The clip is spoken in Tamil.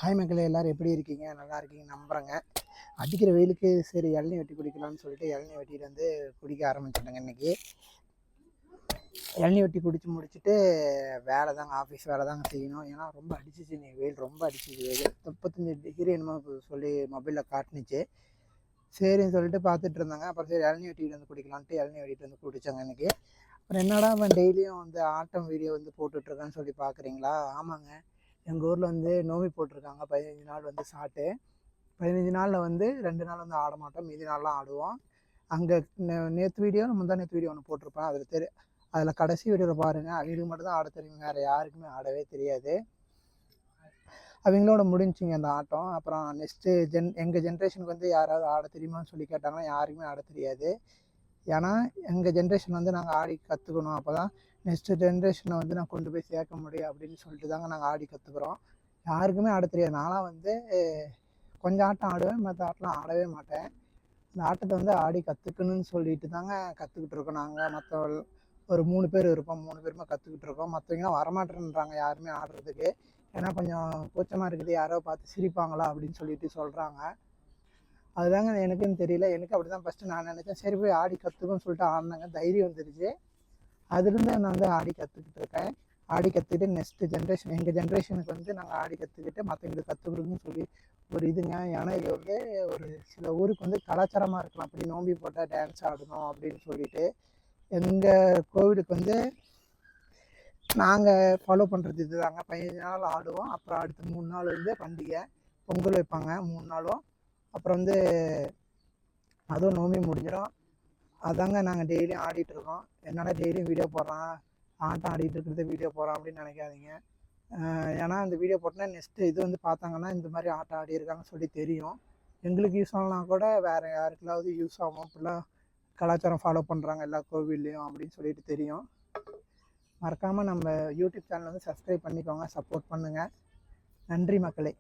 ஹாய் மக்களே, எல்லோரும் எப்படி இருக்கீங்க? நல்லா இருக்கீங்க நம்புகிறேங்க. அடிக்கிற வெயிலுக்கு சரி இளநீ வெட்டி குடிக்கலாம்னு சொல்லிட்டு இளநீ வெட்டிட்டு வந்து குடிக்க ஆரம்பிச்சிட்டேங்க. இன்றைக்கி இளநீ வெட்டி குடித்து முடிச்சுட்டு வேலை தாங்க, ஆஃபீஸ் வேலை தாங்க செய்யணும். ஏன்னா ரொம்ப அடிச்சிச்சு இன்றைக்கி வெயில், ரொம்ப அடிச்சிச்சு வெயில். 35 டிகிரி என்னமோ சொல்லி மொபைலில் காட்டுனுச்சு. சரின்னு சொல்லிட்டு பார்த்துட்டு இருந்தாங்க. அப்புறம் சரி இளநீ வெட்டிட்டு வந்து குடிக்கலான்ட்டு இளநீ வெட்டிட்டு வந்து குடித்தாங்க இன்றைக்கி. அப்புறம் என்னடா அவன் டெய்லியும் வந்து ஆட்டம் வீடியோ வந்து போட்டுட்ருக்கான்னு சொல்லி பார்க்குறீங்களா? ஆமாங்க, எங்கள் ஊரில் வந்து நோம்பி போட்டிருக்காங்க. 15 நாள் வந்து சாப்பிட்டு 15 நாளில் வந்து 2 நாள் வந்து ஆட மாட்டோம், மீதி நாள்லாம் ஆடுவோம். அங்கே நேற்று வீடியோ முந்தா நேற்று வீடியோ ஒன்று போட்டிருப்பேன். அதில் கடைசி வீடியோவில் பாருங்கள். அவங்களுக்கு மட்டும்தான் ஆட தெரியும், வேறு யாருக்குமே ஆடவே தெரியாது. அவங்களோட முடிஞ்சிங்க அந்த ஆட்டம். அப்புறம் நெக்ஸ்ட்டு எங்கள் ஜென்ரேஷனுக்கு வந்து யாராவது ஆட தெரியுமான்னு சொல்லி கேட்டாங்கன்னா யாருக்குமே ஆட தெரியாது. ஏன்னா எங்கள் ஜென்ரேஷன் வந்து நாங்கள் ஆடி கற்றுக்கணும், அப்போ தான் நெக்ஸ்ட்டு ஜென்ரேஷனை வந்து நான் கொண்டு போய் சேர்க்க முடியும் அப்படின்னு சொல்லிட்டு தாங்க நாங்கள் ஆடி கற்றுக்குறோம். யாருக்குமே ஆட தெரியாது. நான்லாம் வந்து கொஞ்சம் ஆட்டம் ஆடுவேன், மற்ற ஆட்டம்லாம் ஆடவே மாட்டேன். இந்த ஆட்டத்தை வந்து ஆடி கற்றுக்கணுன்னு சொல்லிட்டு தாங்க கற்றுக்கிட்டு இருக்கோம். நாங்கள் மற்ற ஒரு 3 பேர் இருப்போம், 3 பேருமே கற்றுக்கிட்டு இருக்கோம். மற்றவங்களாம் வரமாட்டேன்றாங்க யாருமே ஆடுறதுக்கு. ஏன்னா கொஞ்சம் கூச்சமாக இருக்குது, யாரோ பார்த்து சிரிப்பாங்களா அப்படின்னு சொல்லிட்டு சொல்கிறாங்க. அதுதாங்க எனக்குன்னு தெரியல. எனக்கு அப்படி தான் ஃபஸ்ட்டு நான் நினச்சேன். சரி போய் ஆடி கற்றுக்குன்னு சொல்லிட்டு ஆடினாங்க, தைரியம் வந்துடுச்சு. அதுலேருந்து நான் வந்து ஆடி கற்றுக்கிட்டு இருக்கேன். ஆடி கற்றுக்கிட்டு நெக்ஸ்ட்டு ஜென்ரேஷன், எங்கள் ஜென்ரேஷனுக்கு வந்து நாங்கள் ஆடி கற்றுக்கிட்டு மற்றவங்களுக்கு கற்றுக் கொடுக்குன்னு சொல்லி ஒரு இதுங்க. ஏன்னா இது வந்து ஒரு சில ஊருக்கு வந்து கலாச்சாரமாக இருக்கலாம், அப்படி நோம்பி போட்டால் டான்ஸ் ஆடணும் அப்படின்னு சொல்லிட்டு. எங்கள் கோவிலுக்கு வந்து நாங்கள் ஃபாலோ பண்ணுறது இது தாங்க. 15 நாள் ஆடுவோம். அப்புறம் அடுத்த 3 நாள் வந்து பண்டிகை, பொங்கல் வைப்பாங்க 3 நாளும். அப்புறம் வந்து அதுவும் நோம்பி முடிஞ்சிடும். அதாங்க நாங்கள் டெய்லியும் ஆடிட்டுருக்கோம். என்னடா டெய்லியும் வீடியோ போடுறான், ஆட்டம் ஆடிட்டு இருக்கிறது வீடியோ போடுறான் அப்படின்னு நினைக்காதீங்க. ஏன்னா அந்த வீடியோ போட்டோன்னா நெக்ஸ்ட்டு இது வந்து பார்த்தாங்கன்னா இந்த மாதிரி ஆட்டம் ஆடியிருக்காங்கன்னு சொல்லி தெரியும். எங்களுக்கு யூஸ் ஆகலாம் கூட, வேறு யாருக்கெல்லாவது யூஸ் ஆகும். இப்படிலாம் கலாச்சாரம் ஃபாலோ பண்ணுறாங்க எல்லா கோவில்லையும் அப்படின்னு சொல்லிட்டு தெரியும். மறக்காமல் நம்ம யூடியூப் சேனல் வந்து சப்ஸ்கிரைப் பண்ணிக்கோங்க, சப்போர்ட் பண்ணுங்கள். நன்றி மக்களே.